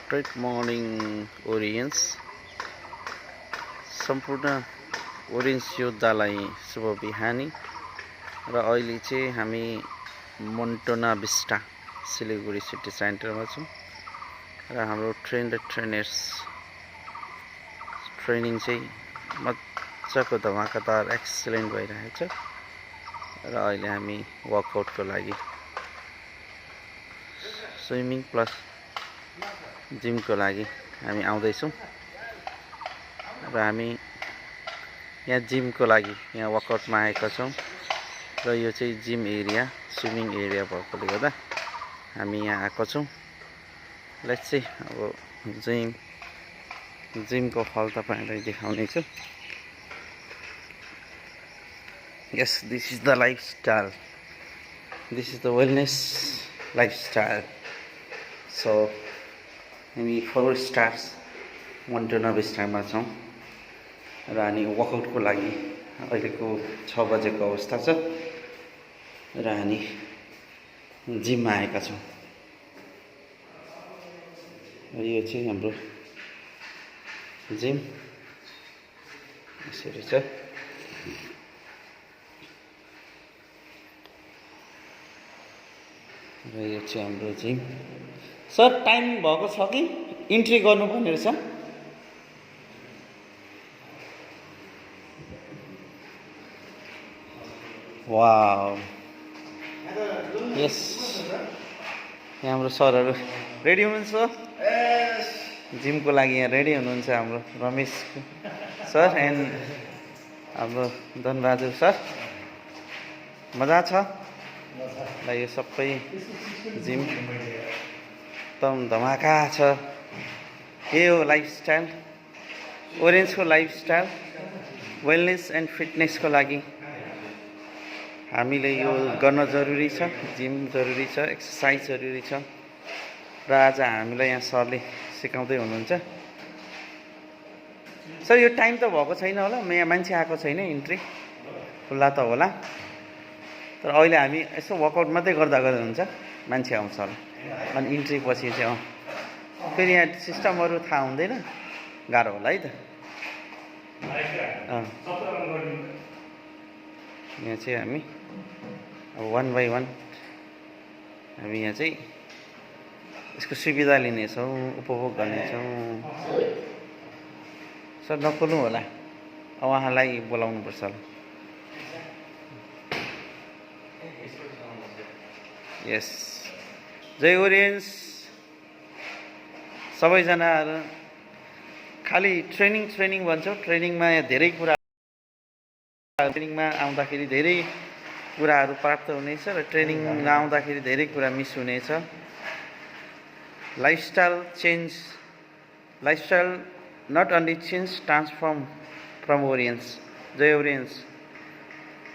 Great morning, Oriens. सम्पूर्ण orange योद्धालाई शुभ बिहानी र अहिले चाहिँ हामी मोन्टोना विस्टा सिलिगुडी सिटी सेन्टरमा छौँ र हाम्रो ट्रेनर्स ट्रेनिङ चाहिँ मजाको धमाकादार एक्सिलेन्ट भइरहेको छ र अहिले हामी वर्कआउटको लागि स्विमिङ प्लस जिमको लागि हामी आउँदैछौँ र हामी यहाँ जिमको लागि यहाँ वर्कआउटमा आएका छौँ र यो चाहिँ जिम एरिया स्विमिङ एरिया भएकोले गर्दा हामी यहाँ आएको छौँ। लेट्स सी अब जिमको फल तपाईहरुलाई देखाउने छु। Yes, this is the lifestyle. This is the wellness lifestyle. So हामी 4 stars मोन्टोना विस्टामा छौँ र हामी वर्कआउटको लागि अहिलेको 6 बजेको अवस्था छ र हामी जिममा आएका छौँ। यो चाहिँ हाम्रो जिम यसरी छ र यो चाहिँ हाम्रो जिम। सर टाइम भएको छ कि इन्ट्री गर्नुपर्ने रहेछ? वाउ, यस, यहाँ हाम्रो सरहरू रेडी हुनुहुन्छ? जिमको लागि यहाँ रेडी हुनुहुन्छ हाम्रो रमेश सर एन्ड हाम्रो धनबहादुर सर। मजा छ ल, यो सबै जिम एकदम धमाका छ। यही हो लाइफस्टाइल, ओरेन्जको लाइफस्टाइल वेलनेस एन्ड फिटनेसको लागि हामीले यो गर्न जरुरी छ। जिम जरुरी छ, एक्सर्साइज जरुरी छ र आज हामीलाई यहाँ सरले सिकाउँदै हुनुहुन्छ। सर यो टाइम त भएको छैन होला, यहाँ मान्छे आएको छैन, इन्ट्री खुल्ला त होला, तर अहिले हामी यसो वर्कआउट मात्रै गर्दा हुन्छ, मान्छे आउँछ होला। अनि इन्ट्री पछि चाहिँ फेरि यहाँ सिस्टमहरू थाहा हुँदैन, गाह्रो होला है त। यहाँ चाहिँ हामी अब 1 by 1 हामी यहाँ चाहिँ यसको सुविधा लिनेछौँ, उपभोग गर्नेछौँ। सर नखोल्नु होला, अब उहाँलाई बोलाउनुपर्छ होला। यस, जय ओरेन्ज। सबैजनाहरू खालि ट्रेनिङ भन्छौँ, ट्रेनिङमा धेरै कुरा, ट्रेनिङमा आउँदाखेरि धेरै कुराहरू प्राप्त हुनेछ र ट्रेनिङ नआउँदाखेरि धेरै कुरा मिस हुनेछ। Lifestyle not only change, transform from Oriens. जय ओरियन्स।